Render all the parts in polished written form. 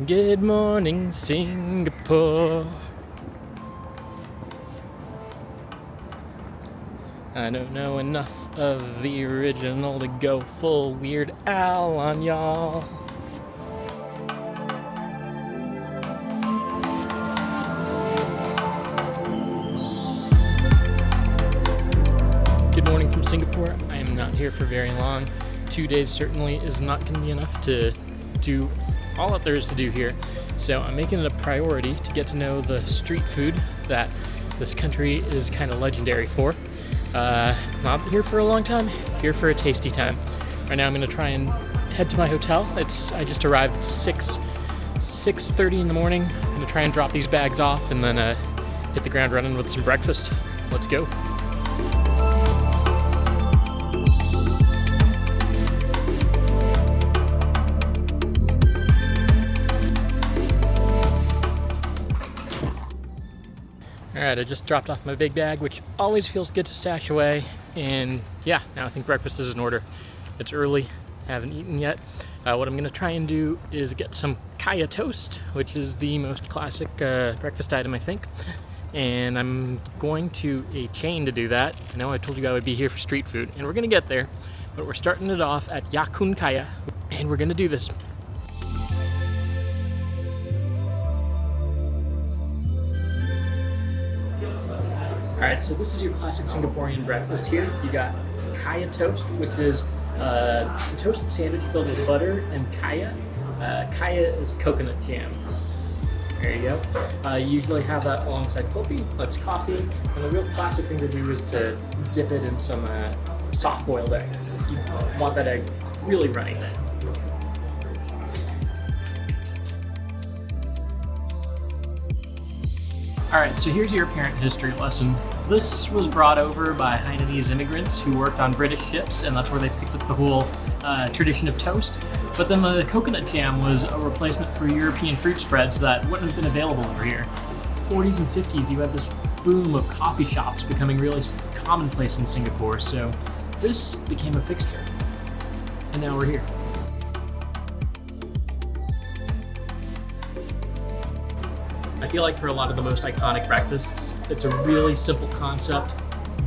Good morning, Singapore. I don't know enough of the original to go full Weird Al on y'all. Good morning from Singapore. I am not here for very long. 2 days certainly is not going to be enough to do all that there is to do here. So I'm making it a priority to get to know the street food that this country is kind of legendary for. Not here for a long time, here for a tasty time. Right now I'm going to try and head to my hotel. I just arrived at 6:30 in the morning. I'm going to try and drop these bags off and then hit the ground running with some breakfast. Let's go. Alright, I just dropped off my big bag, which always feels good to stash away, and yeah, now I think breakfast is in order. It's early, I haven't eaten yet. What I'm going to try and do is get some kaya toast, which is the most classic breakfast item, I think, and I'm going to a chain to do that. I know I told you I would be here for street food, and we're going to get there, but we're starting it off at Ya Kun Kaya, and we're going to do this. Alright, so this is your classic Singaporean breakfast here. You got kaya toast, which is just a toasted sandwich filled with butter and kaya. Kaya is coconut jam. There you go. You usually have that alongside kopi, that's coffee, and the real classic thing to do is to dip it in some soft-boiled egg. You want that egg really runny. Alright, so here's your apparent history lesson. This was brought over by Hainanese immigrants who worked on British ships, and that's where they picked up the whole tradition of toast. But then the coconut jam was a replacement for European fruit spreads that wouldn't have been available over here. 40s and 50s, you had this boom of coffee shops becoming really commonplace in Singapore, so this became a fixture. And now we're here. I feel like for a lot of the most iconic breakfasts, it's a really simple concept,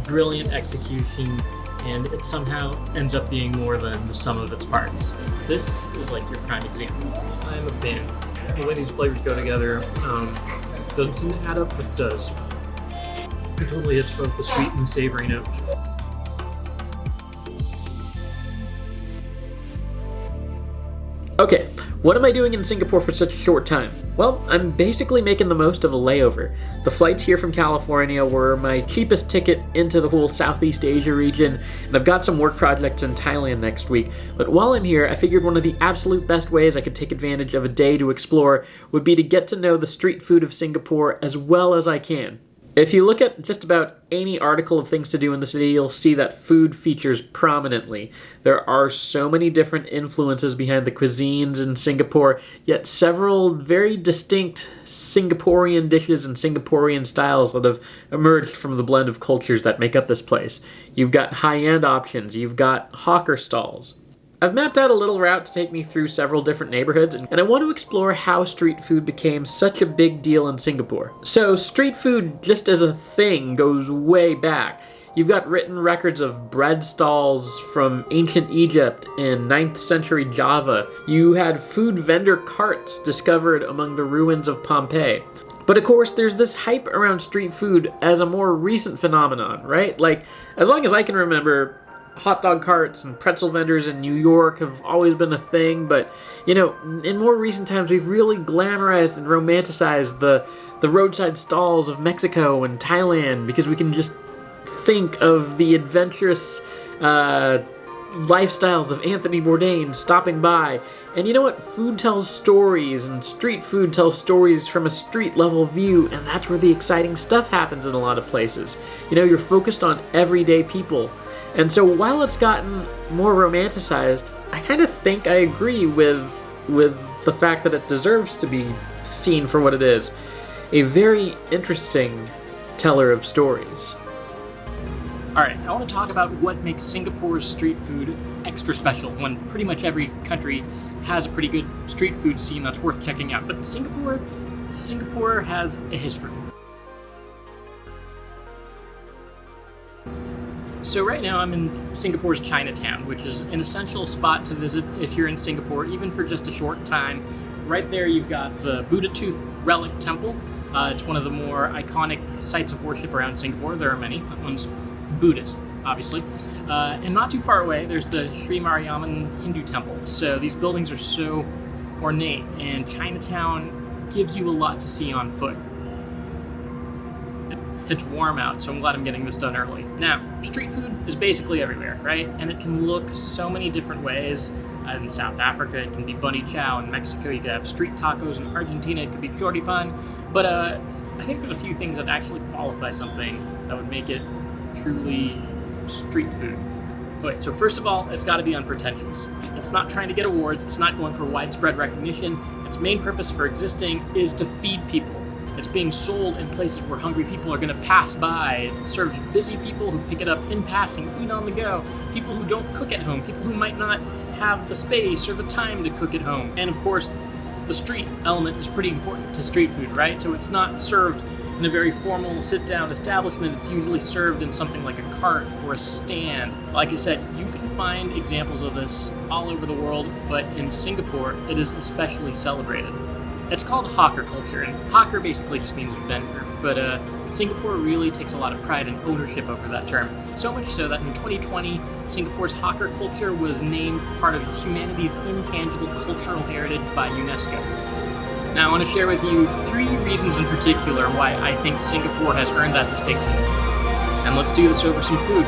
brilliant execution, and it somehow ends up being more than the sum of its parts. This is like your prime example. I am a fan. The way these flavors go together doesn't seem to add up, but it does. It totally hits both the sweet and savory notes. Okay, what am I doing in Singapore for such a short time? Well, I'm basically making the most of a layover. The flights here from California were my cheapest ticket into the whole Southeast Asia region, and I've got some work projects in Thailand next week. But while I'm here, I figured one of the absolute best ways I could take advantage of a day to explore would be to get to know the street food of Singapore as well as I can. If you look at just about any article of things to do in the city, you'll see that food features prominently. There are so many different influences behind the cuisines in Singapore, yet several very distinct Singaporean dishes and Singaporean styles that have emerged from the blend of cultures that make up this place. You've got high-end options, you've got hawker stalls. I've mapped out a little route to take me through several different neighborhoods, and I want to explore how street food became such a big deal in Singapore. So street food, just as a thing, goes way back. You've got written records of bread stalls from ancient Egypt and 9th century Java. You had food vendor carts discovered among the ruins of Pompeii. But of course, there's this hype around street food as a more recent phenomenon, right? Like, as long as I can remember, hot dog carts and pretzel vendors in New York have always been a thing, but, you know, in more recent times we've really glamorized and romanticized the roadside stalls of Mexico and Thailand because we can just think of the adventurous lifestyles of Anthony Bourdain stopping by. And you know what? Food tells stories, and street food tells stories from a street level view, and that's where the exciting stuff happens in a lot of places. You know, you're focused on everyday people. And so while it's gotten more romanticized, I kind of think I agree with the fact that it deserves to be seen for what it is. A very interesting teller of stories. Alright, I want to talk about what makes Singapore's street food extra special when pretty much every country has a pretty good street food scene that's worth checking out. But Singapore has a history. So right now I'm in Singapore's Chinatown, which is an essential spot to visit if you're in Singapore, even for just a short time. Right there you've got the Buddha Tooth Relic Temple. It's one of the more iconic sites of worship around Singapore. There are many. That one's Buddhist, obviously. And not too far away, there's the Sri Mariamman Hindu Temple. So these buildings are so ornate, and Chinatown gives you a lot to see on foot. It's warm out, so I'm glad I'm getting this done early. Now, street food is basically everywhere, right? And it can look so many different ways. In South Africa, it can be bunny chow. In Mexico, you could have street tacos. In Argentina, it could be choripan. But I think there's a few things that actually qualify something that would make it truly street food. Okay, so first of all, it's got to be unpretentious. It's not trying to get awards. It's not going for widespread recognition. Its main purpose for existing is to feed people. It's being sold in places where hungry people are going to pass by. It serves busy people who pick it up in passing, eat on the go, people who don't cook at home, people who might not have the space or the time to cook at home. And of course, the street element is pretty important to street food, right? So it's not served in a very formal sit-down establishment. It's usually served in something like a cart or a stand. Like I said, you can find examples of this all over the world, but in Singapore, it is especially celebrated. It's called hawker culture, and hawker basically just means vendor, but Singapore really takes a lot of pride and ownership over that term. So much so that in 2020, Singapore's hawker culture was named part of humanity's intangible cultural heritage by UNESCO. Now I want to share with you 3 reasons in particular why I think Singapore has earned that distinction. And let's do this over some food.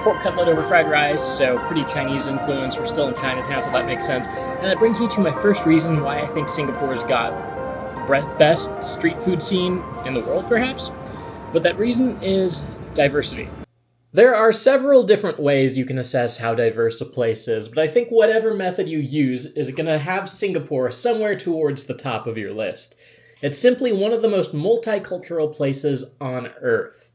Pork cutlet over fried rice, so pretty Chinese influence. We're still in Chinatown, so that makes sense. And that brings me to my first reason why I think Singapore's got the best street food scene in the world, perhaps. But that reason is diversity. There are several different ways you can assess how diverse a place is, but I think whatever method you use is going to have Singapore somewhere towards the top of your list. It's simply one of the most multicultural places on Earth.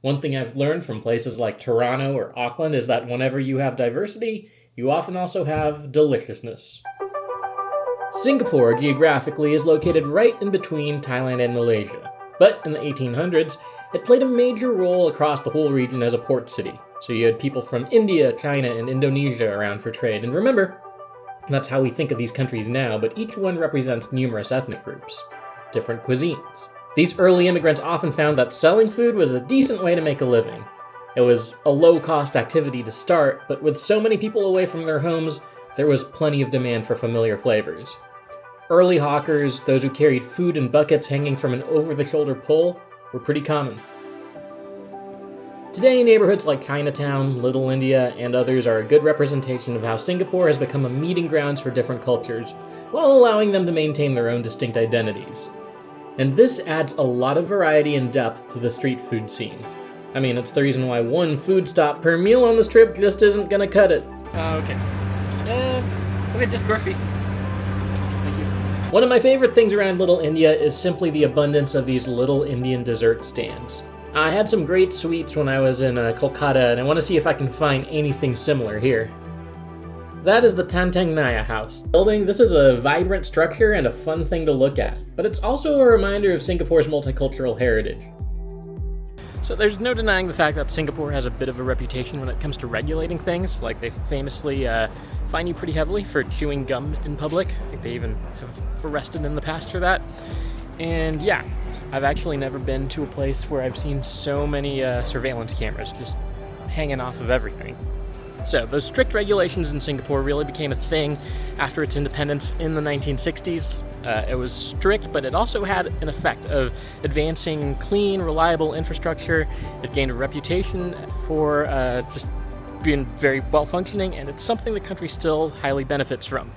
One thing I've learned from places like Toronto or Auckland is that whenever you have diversity, you often also have deliciousness. Singapore, geographically, is located right in between Thailand and Malaysia. But in the 1800s, it played a major role across the whole region as a port city. So you had people from India, China, and Indonesia around for trade. And remember, that's how we think of these countries now, but each one represents numerous ethnic groups, different cuisines. These early immigrants often found that selling food was a decent way to make a living. It was a low-cost activity to start, but with so many people away from their homes, there was plenty of demand for familiar flavors. Early hawkers, those who carried food in buckets hanging from an over-the-shoulder pole, were pretty common. Today, neighborhoods like Chinatown, Little India, and others are a good representation of how Singapore has become a meeting grounds for different cultures, while allowing them to maintain their own distinct identities. And this adds a lot of variety and depth to the street food scene. I mean, it's the reason why one food stop per meal on this trip just isn't gonna cut it. Okay, just Murphy. Thank you. One of my favorite things around Little India is simply the abundance of these little Indian dessert stands. I had some great sweets when I was in Kolkata, and I want to see if I can find anything similar here. That is the Tantang Naya House building. This is a vibrant structure and a fun thing to look at, but it's also a reminder of Singapore's multicultural heritage. So there's no denying the fact that Singapore has a bit of a reputation when it comes to regulating things. Like, they famously fine you pretty heavily for chewing gum in public. I think they even have arrested in the past for that. And yeah, I've actually never been to a place where I've seen so many surveillance cameras just hanging off of everything. So those strict regulations in Singapore really became a thing after its independence in the 1960s. It was strict, but it also had an effect of advancing clean, reliable infrastructure. It gained a reputation for just being very well-functioning, and it's something the country still highly benefits from.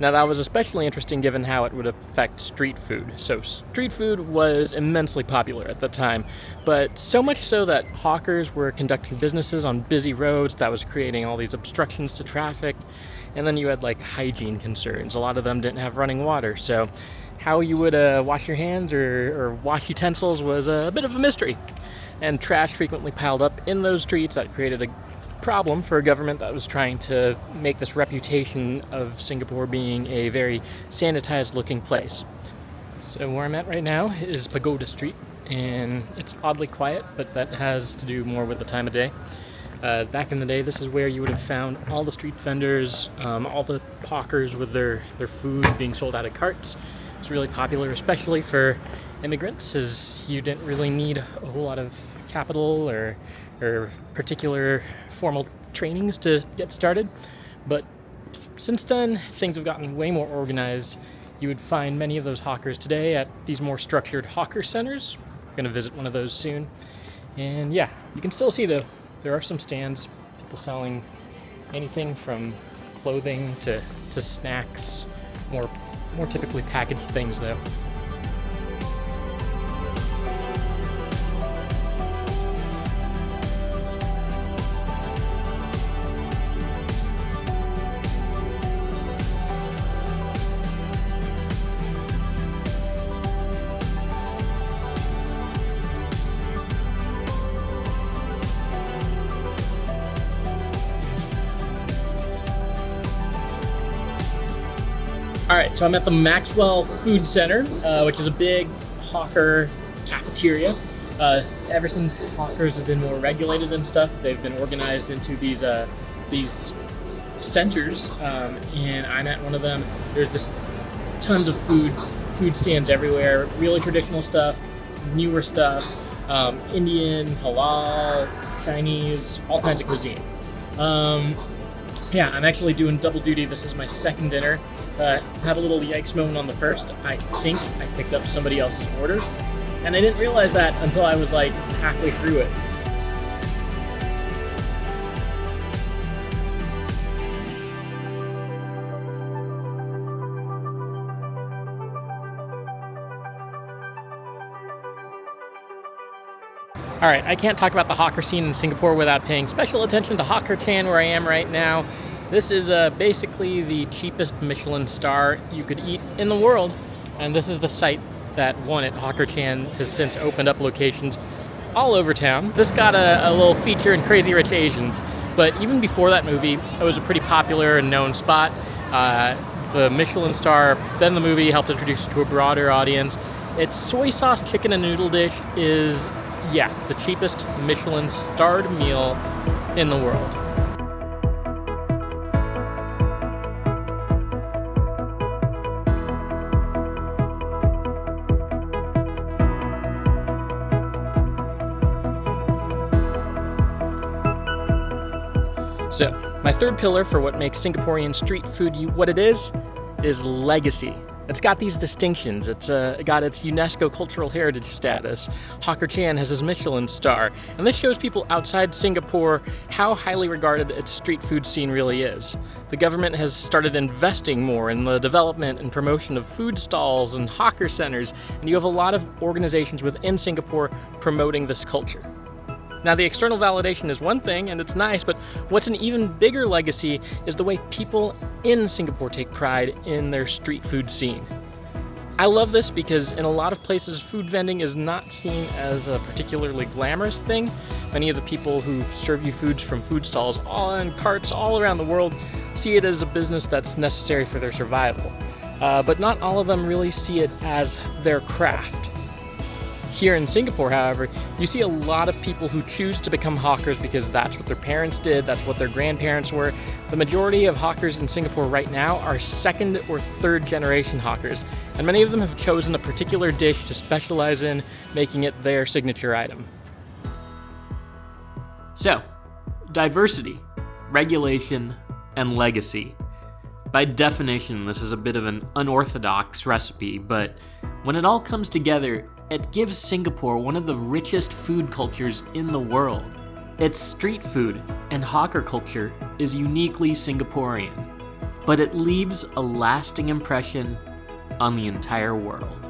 Now that was especially interesting given how it would affect street food. So street food was immensely popular at the time, but so much so that hawkers were conducting businesses on busy roads that was creating all these obstructions to traffic. And then you had like hygiene concerns. A lot of them didn't have running water, so how you would wash your hands or wash utensils was a bit of a mystery. And trash frequently piled up in those streets. That created a problem for a government that was trying to make this reputation of Singapore being a very sanitized looking place. So where I'm at right now is Pagoda Street, and it's oddly quiet, but that has to do more with the time of day. Back in the day, this is where you would have found all the street vendors, all the hawkers with their food being sold out of carts. It's really popular, especially for immigrants, as you didn't really need a whole lot of capital or particular formal trainings to get started. But since then, things have gotten way more organized. You would find many of those hawkers today at these more structured hawker centers. I'm going to visit one of those soon. And yeah, you can still see though, there are some stands, people selling anything from clothing to snacks, more typically packaged things though. All right, so I'm at the Maxwell Food Center, which is a big hawker cafeteria. Ever since hawkers have been more regulated and stuff, they've been organized into these centers, and I'm at one of them. There's just tons of food stands everywhere, really traditional stuff, newer stuff, Indian, halal, Chinese, all kinds of cuisine. Yeah, I'm actually doing double duty. This is my second dinner. Had a little yikes moment on the first. I think I picked up somebody else's order, and I didn't realize that until I was like halfway through it. All right, I can't talk about the hawker scene in Singapore without paying special attention to Hawker Chan, where I am right now. This is basically the cheapest Michelin star you could eat in the world, and this is the site that won it. Hawker Chan has since opened up locations all over town. This got a little feature in Crazy Rich Asians, but even before that movie, it was a pretty popular and known spot. The Michelin star, then the movie, helped introduce it to a broader audience. Its soy sauce chicken and noodle dish is, yeah, the cheapest Michelin starred meal in the world. So, my third pillar for what makes Singaporean street food what it is legacy. It's got these distinctions. It's got its UNESCO cultural heritage status. Hawker Chan has his Michelin star, and this shows people outside Singapore how highly regarded its street food scene really is. The government has started investing more in the development and promotion of food stalls and hawker centers, and you have a lot of organizations within Singapore promoting this culture. Now, the external validation is one thing, and it's nice, but what's an even bigger legacy is the way people in Singapore take pride in their street food scene. I love this because in a lot of places, food vending is not seen as a particularly glamorous thing. Many of the people who serve you foods from food stalls all in carts all around the world see it as a business that's necessary for their survival. But not all of them really see it as their craft. Here in Singapore, however, you see a lot of people who choose to become hawkers because that's what their parents did, that's what their grandparents were. The majority of hawkers in Singapore right now are second or third generation hawkers, and many of them have chosen a particular dish to specialize in, making it their signature item. So, diversity, regulation, and legacy. By definition, this is a bit of an unorthodox recipe, but when it all comes together, it gives Singapore one of the richest food cultures in the world. Its street food and hawker culture is uniquely Singaporean. but it leaves a lasting impression on the entire world.